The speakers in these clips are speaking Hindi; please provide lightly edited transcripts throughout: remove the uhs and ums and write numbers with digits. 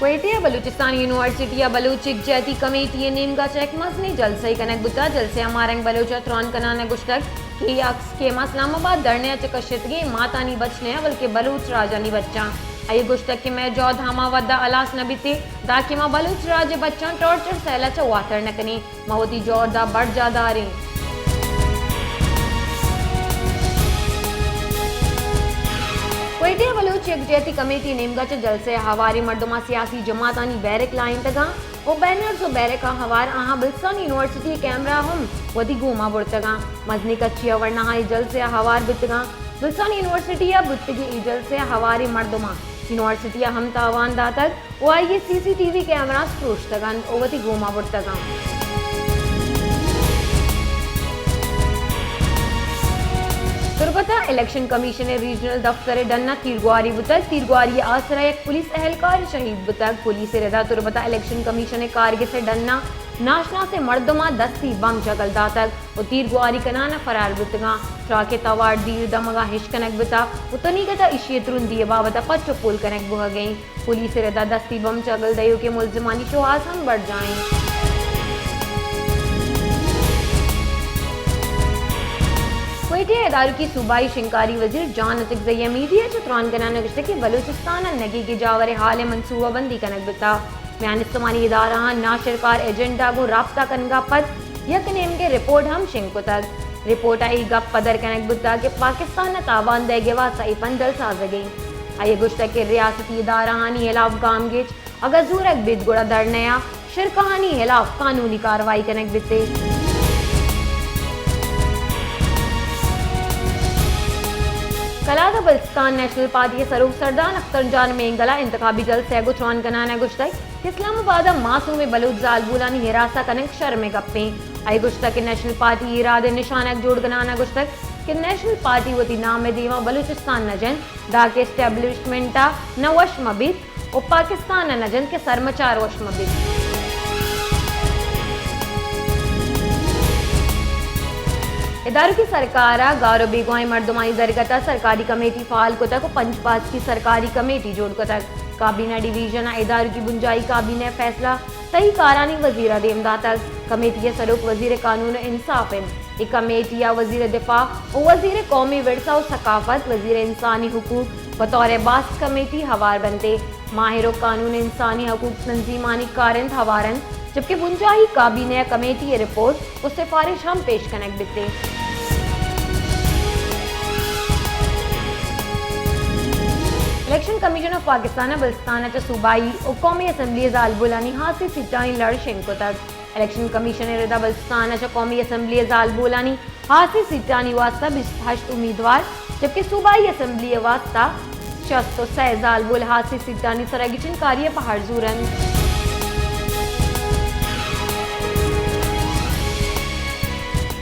क्वेटिया बलूचिस्तान यूनिवर्सिटी या बलूच इकजहती कमेटी नेमगा चेक मसनी जलसे कनक बुता जलसे हमारंग बलूचा त्रौन कनाना गुश्तक की अक्स के इस्लामाबाद दरने चकशतगी मातानी बचने बल्कि बलूच राजानी बच्चा आई गुश्तक के मैं जौ धामा वद्दा अलास नबीते दाकि मां बलूच राज बच्चा टॉर्चर सहला च वातर नकनी महोती जोर दा बढ़ जादा रे क्वेटिया बलूच यकजहती कमेटी नेमगा च जलसे हवारी मर्दमा सियासी जमातानी बैरक लाइन तगा ओ बैनर्स ओ बैरक हवार आहा बिल्सान यूनिवर्सिटी कैमरा हम वदी गुमा बुड़तगा मजनी कच्ची वरना हाई जलसे हवार बितगा बिल्सान यूनिवर्सिटी या बुतगी ई जलसे हवारी मर्दमा यूनिवर्सिटी हम तावान दातक ओ आई सीसीटीवी कैमरा स्ट्रोश तगन ओ वदी गुमा बुड़तगा तुरबता इलेक्शन कमीशन रीजनल दफ्तर डन्ना तीरगुआरी बुतक तीरगुआरी आसरा एक पुलिस एहलकार शहीद बुतक पुलिस रदा तुरबता इलेक्शन कमीशन कारगिल से डन्ना नाशना से मर्दमा दस्ती बम जगल दातक और तीरगुआरी कनाना फरार बुतगा ट्राके तवार दीर दमगा हिश कनक बुता उतनी गता इशियतरुन दिए बाबता पच्चो पुल कनक बुह गई पुलिस रदा दस्ती बम जगल दयो के मुलजमानी शोहास हम बढ़ जाएं क्वेटिया इदारों की सूबाई शिंकारी वजीर जान अतिक ज़ैया मीडिया चतरान कनाना गश्त की बलूचिस्तान नगी की जावर हाल मनसूबा बंदी कनक बिता बयान इस्तेमाली इदारा ना सरकार एजेंडा को राब्ता कनगा पद यक नेम के रिपोर्ट हम शिंको तक रिपोर्ट आई गप पदर कनक बिता के पाकिस्तान तावान देगे वासा पंदल साजगी आई गुश्त के रियासती इदारा हिलाफ गामगेज अगर जूरक बिदगुड़ा दरनया शिरकहानी हिलाफ कानूनी कार्रवाई कनक बिते कलादा बल्चिस्तान नेशनल पार्टी के सरूफ सरदार अख्तर जान मेंगला इंतखाबी जलसे गुचवान कनाना गुश्तक इस्लामाबाद मासूम बलूच जालबूलानी हिरासा कनक शर्म गप्पे आई गुश्तक के नेशनल पार्टी इरादे निशानक जोड़ कनाना गुश्तक कि नेशनल पार्टी वती नाम दीवा बलूचिस्तान नजन दाके एस्टेब्लिशमेंटा न वश मबीत और पाकिस्तान नजन के सरमचार वश मबीत इदारों की सरकार गारो बेगुआई मर्दुमाई दरगता सरकारी कमेटी फाल को तक पंचपास की सरकारी कमेटी जोड़ को तक काबीना डिवीजन इदारों की बुंजाई काबीना फैसला तई कारानी वजीर देमदा तक कमेटी के सरूक वजीर कानून इंसाफ एक कमेटी या वजीर दिफा और वजीर कौमी विरसा और सकाफत वजीर इंसानी हुकूक बतौर बास कमेटी हवार बनते माहिर कानून इंसानी हकूक तंजीमानी कारंद हवारन जबकि बुंजाई काबीना कमेटी रिपोर्ट और सिफारिश हम पेश कनक बिते election commission of Pakistan Balochistan सूबाई और कौमी असम्बली जालबुलानी हासिल सिटानी लड़ शिंको तक इलेक्शन कमीशन रदा बल्चिस्तान कौमी असम्बली जालबुलानी हासिल सिटानी वास्ता 28 उम्मीदवार जबकि सूबाई असम्बली वास्ता 600 जालबुल हासिल सिटानी सरगिचन कार्य पहाड़ जूरन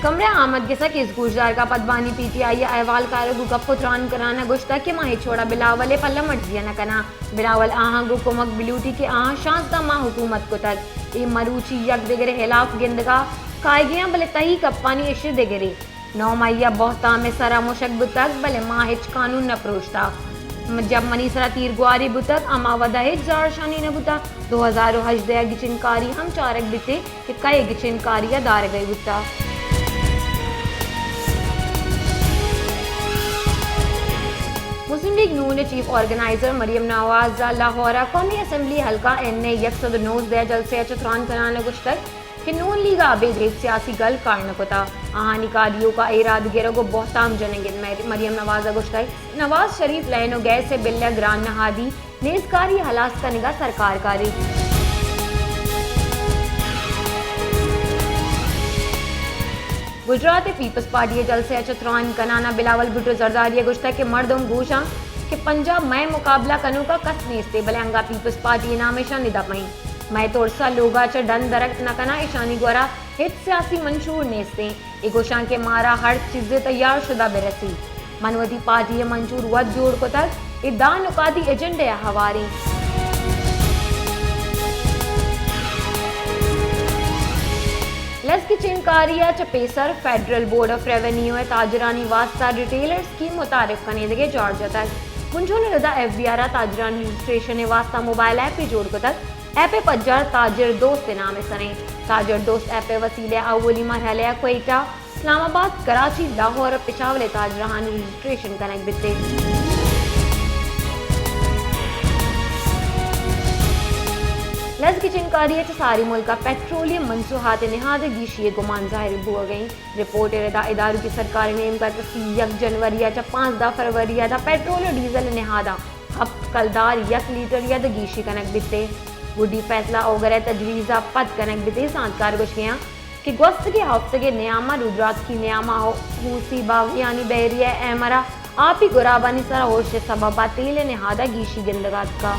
कमरे आमद के सक इस गुजार का पदबानी पीटीआई अहवाल कारगु का पुत्रान कराना गुश्ता के माही छोड़ा बिलावले पल्ला मर्जिया न कना बिलावल आहा गु कुमक बिलूटी के आहा शांता माह हुकूमत को तक ए मरूची यक दिगरे हिलाफ गिंदगा कायगियां बले तही कप्पानी इश्र दिगरे नौ मैया बहुता में सरा मुशक बुतक बले माहिच कानून न प्रोश्ता जब मनीसरा तीरगुआरी बुतक अमावदा हिज जारशानी न बुता 2000 हज दया गिचिनकारी हम चारक बिते कि कई गिचिनकारिया दार गई बुता मुस्लिम लीग नून चीफ ऑर्गेनाइजर मरियम नवाज लाहौरा कौमी असम्बली हल्का एन यकसद नोज दया जलसे चतरान कराना गुश्तक कि नून लीग आबेद एक सियासी गल कारण कोता आहानी कादियों का इराद गिरो को बहुताम जनेगिन मरियम नवाज गुश्तक नवाज शरीफ लैनो गैस से बिल्ला ग्रान नहादी नेजकारी हलास का निगाह सरकार कारी गुजरात पीपल्स पार्टी जलसे चतरान कनाना बिलावल भुट्टो जरदारी गुश्तक के मर्दम गोशा कि पंजाब मैं मुकाबला कनु का कस नेस्ते बलंगा पीपल्स पार्टी नामेशा निदा पई मैं तोरसा लोगा च डन दरक्त न कना ईशानी गोरा हित सियासी मंशूर नेस्ते एगोशा के मारा हर चीजें तैयार शुदा बेरसी मनवती पार्टी मंशूर वद जोड़ को तक इदान उकादी एजेंडे हवारी लस की चिनकारिया चपेसर फेडरल बोर्ड ऑफ रेवेन्यू ताजरानी वास्ता रिटेलर स्कीम मुतारिफ करने लगे जॉर्जिया तक मुंशोन रदा FBR ताजरान रजिस्ट्रेशन वास्ता मोबाइल ऐप पे जोड़ तक ऐप पज्जार ताजर दोस्त नाम सने ताजर दोस्त ऐप वसीले अवली मरहले क्वेटा इस्लामाबाद कराची लाहौर पेशावर ताजरान रजिस्ट्रेशन कनेक्ट बिते लज की चिंकारी सारी मुल्क का पेट्रोलियम मनसूहात निहाद गीशी गुमान जाहिर हुआ गई रिपोर्ट इदारों की सरकारी नेम का 1 जनवरी 5 फरवरी पेट्रोल और डीजल निहादा हफ्त कलदार 1 लीटर या गीशी कनक बिते गुडी फैसला ओगर तजवीज़ा पद कनक बिते सांतकार गुशियाँ कि गोस्त के हफ्ते के नियामा रुद्रात की नियामा मूसी बावियानी बहरिया एमरा आप ही गुराबानी सरा होश सबबा तेल निहादा गीशी गिंदगात का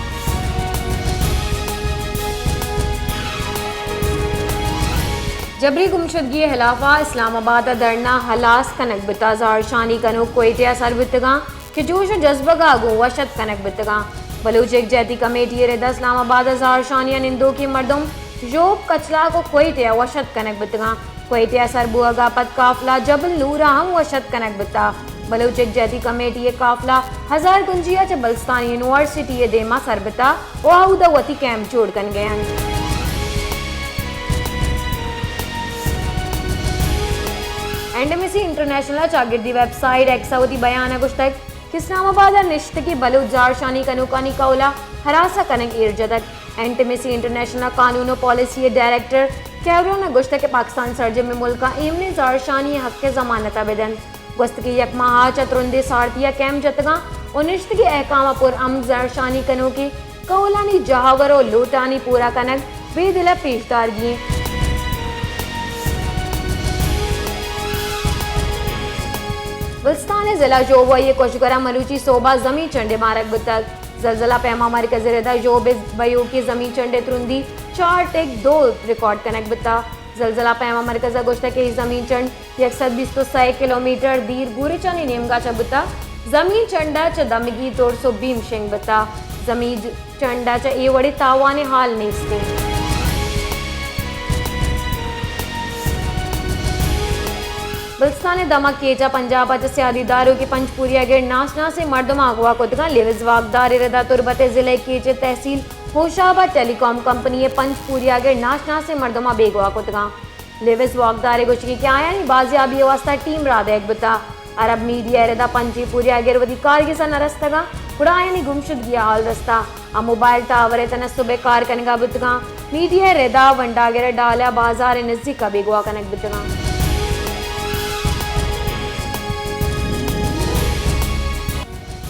जबरी गुमशदगी खिलाफा इस्लामाबाद धरना हलास कनक बिता जारशानी कनो कोयटिया सर बितगा कि जोश जज्बा गागो वशत कनक बितगा बलूच एक जैती कमेटी रेदा इस्लामाबाद जारशानिया निंदो की मर्दम जोब कचला को कोयटिया वशत कनक बितगा कोयटिया सर बुआगा पद काफला जबल नूरा हम वशत कनक बिता बलूच एक जैती कमेटी काफला 1000 गुंजिया च बलस्तान यूनिवर्सिटी देमा सर बिता वाहुदा वती कैंप जोड़ कन गए एंडमिसी इंटरनेशनल चागिरदी वेबसाइट एक्सावती बयान गुश्तक कि इस्लामाबाद निश्त की बलूच जारशानी कनुकानी कौला हरासा कनक इर्जदक एंटमिसी इंटरनेशनल कानून पॉलिसी डायरेक्टर कैवरो ने गुश्तक के पाकिस्तान सरजे में मुल्क इमन जारशानी हक के जमानत बेदन गुस्त की यकमाहा चतुरंदे सारतिया कैम जतगा और निश्त की अहकाम पुर अम जारशानी कनो की कौलानी जहावरो लूटानी पूरा कनक बेदिला पेशदारगी बलस्तान जिला जोबा ये कोशगरा मलूची सोबा जमी चंडे मारक बतक जलजला पैमा मरकज रेदा जोब बयो की जमी चंडे तुरुंदी 4-2 रिकॉर्ड कनेक्ट बता जलजला पैमा मरकज गोश्त के जमीन चंड 120 किलोमीटर दीर गुरेचानी नेमगा चबता जमीन चंडा च दमगी 320 शेंग बता जमीन चंडा च ए वड़ी तावाने हाल नेस्ते बलस्तान दमक केचा पंजाब सियादीदारों की पंचपुरिया गिर नाचना से मर्दमा अगवा कुदगा लिविज वागदार रदा तुरबत जिले केचे तहसील होशाबाद टेलीकॉम कंपनी पंचपुरिया गिर नाचना से मर्दमा बेगवा कुदगा लिविज वागदार गुशगी के आया नहीं बाजियाबी वास्ता टीम राधा एक बता अरब मीडिया रदा पंचपुरिया गिर वधिकार की सन रस्तगा उड़ाया नहीं गुमशुदगी हाल रस्ता आ मोबाइल टावर तनसुबे कार कनगा बुतगा मीडिया रदा वंडा गिर डाला बाजार नजदीक का बेगवा कनक बुतगा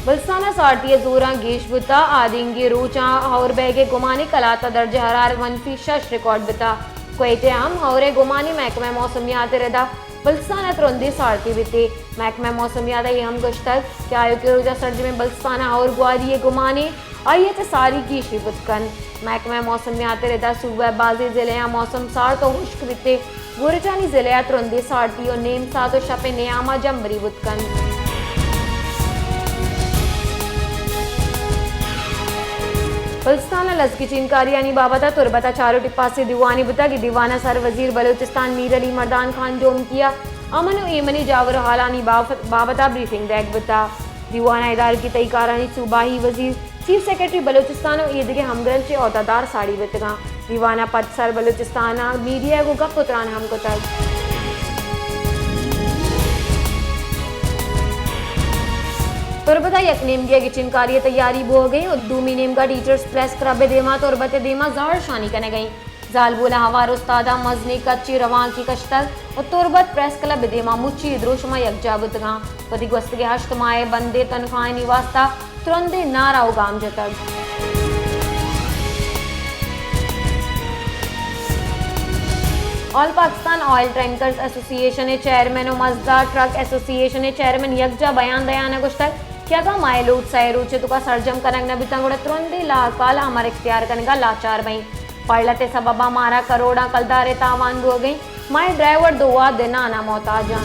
बलसाना सारतीय जोरा गेश बुता आदिंगी रूचा और बैगे गुमानी कलाता दर्ज हरार -6 रिकॉर्ड बिता कोयते हम और गुमानी महकमा मौसमियात रदा बलसाना तुरंदी सारती बिते महकमा मौसमियात ये हम गुश्तक क्या के रोजा सर्ज में बलसाना और ग्वारी गुमानी और ये सारी की शिबतकन महकमा मौसमियात रदा सूबा बाजी जिले मौसम सार तो खुश्क बिते गुरजानी जिले तुरंदी सारती और नेम सा तो शपे नियामा जमरी बुतकन बलस्तान लज की चिनकारी बाबता तुरबता चारों टिप्पा से दीवानी बुता कि दीवाना सर वजीर बलूचिस्तान मीर अली मर्दान खान जोम किया अमन व एमनी जावर हालानी बाबता ब्रीफिंग दैक बुता दीवाना इदार की तईकारानी सूबाही वजीर चीफ सेक्रेटरी बलूचिस्तान और ईद के हमग्रंथ से अहदेदार साड़ी बितगा दीवाना पद सर बलूचिस्तान मीडिया को गप उतरान हम को तक तुरबता यक नेमगिया की चिनकारी तैयारी हो गई और दूमी नेम का टीचर्स प्रेस करबे देमा तुरबत देमा जार शानी कने गई जाल बोला हवार उस्तादा मजनी कच्ची रवान की कश्तल और तुरबत प्रेस क्लब देमा मुच्ची द्रोशमा यकजा बुतगा पति गस्त के हश्त माए बंदे तनख्वाह निवास्ता तुरंदे नारा उगाम जतक all Pakistan oil tankers association chairman और मजदा ट्रक एसोसिएशन चेयरमैन यकजा बयान दयान गुश्तक क्या का मायलूट सैरूचे तुका सरजम कनक न बितंगुड़ा तुरंदी ला काला हमारे इख्तियार कनगा लाचार बई पड़लते सबबा मारा करोड़ा कलदारे तावान हो गई माय ड्राइवर दुआ देना ना मोहताजा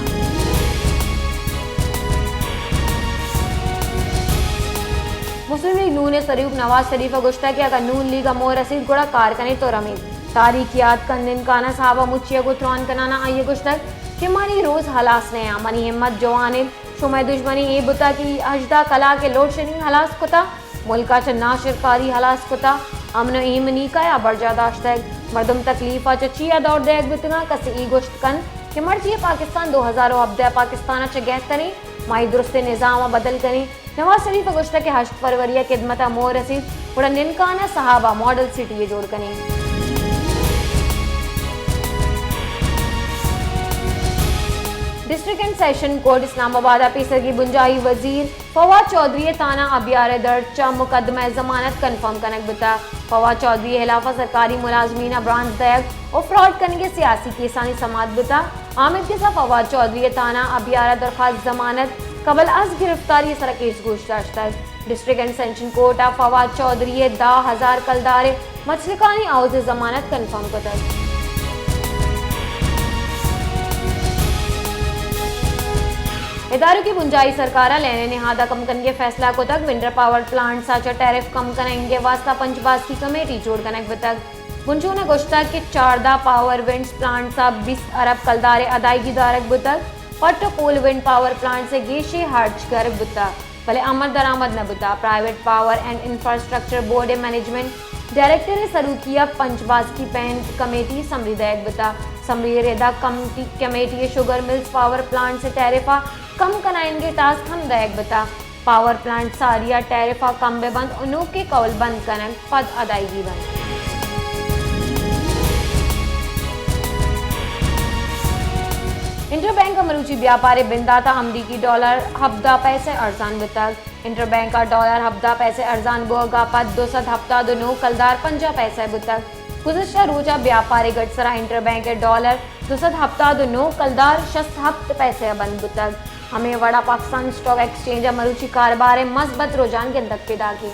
मुस्लिम लीग नून सरीफ नवाज शरीफ गुश्ता कि अगर नून लीग अमो रसीद गुड़ा कारकनी तो रमीद तारीखियात कंदिन काना साहबा मुच्चिया को त्रान कनाना आइए गुश्तक कि मानी रोज हलास ने मनी हिम्मत जवानिब शुमा दुश्मनी ए बुता की अजदा कला के लोड शेडिंग हलास कुता मुल्काच्या नाशिरकारी हलास कुता अमन ईमनी का या बरजादाश्तग मर्दम तकलीफा चिया दौड़ देग बितना कसे ई गोश्त कन कि मर्जी पाकिस्तान 2000 अब्दे पाकिस्तान च गैस करी माई दुरुस्त निज़ाम बदल करी नवाज शरीफ गोश्त के 8 फरवरी खिदमत मोर रसीद उड़ा निनकाना सहाबा मॉडल सिटी जोड़ कनी district and session court Islamabad pacer की बुंजाई वजीर फवाद चौधरी ताना अबियार दर्ज मुकदमा जमानत कन्फर्म कनक बता फवाद चौधरी खिलाफ सरकारी मुलाजमीन ब्रांच दैग और फ्रॉड करने के सियासी केसानी समात बता आमिर के साथ फवाद चौधरी ताना अबियार दरखास्त जमानत कबल अज गिरफ्तारी सर केस गोश्त district and session court Fawad Chaudhry 10,000 कलदार मछलिकानी आउज जमानत कन्फर्म कतर इदारों की बुंजाई सरकार लेने निहादा कम करने के फैसला को तक विंडर पावर प्लांट साचा टैरिफ कम करेंगे वास्ता पंचबाज की कमेटी जोड़ कनेक्ट तक बुंजो ने गोश्ता के चारदा पावर विंड्स प्लांट सा 20 अरब कलदारे अदायगी दारक बुतक पट्टोपोल विंड पावर प्लांट से गेशे हर्ज कर बुता भले आमद दरामद न बुता private power and infrastructure board management director सरूकिया पंचबाज की पैन कमेटी समरी दैग बुता समरी रेदा committee sugar mills power plant से टैरिफा कम कराएंगे टास्क हम दैग बता पावर प्लांट सारिया टैरिफा कम बंद उन्हों के कौल बंद कनक पद अदायगी बंद इंटरबैंक मरूची व्यापारी बिंदाता अमरीकी डॉलर हफ्ता पैसे अर्जान बुतक इंटरबैंक का डॉलर हफ्ता पैसे अर्जान बोगा पद 200 हफ्ता दोनों कलदार 50 पैसे बुतक गुज़श्ता रोजा व्यापारी गटसरा इंटरबैंक के डॉलर 200 हफ्ता दोनों कलदार 60 हफ्त पैसे बंद बुतक हमें वड़ा पाकिस्तान स्टॉक एक्सचेंज मरूची कारोबार मस्बत रुझान के अंदर पैदा की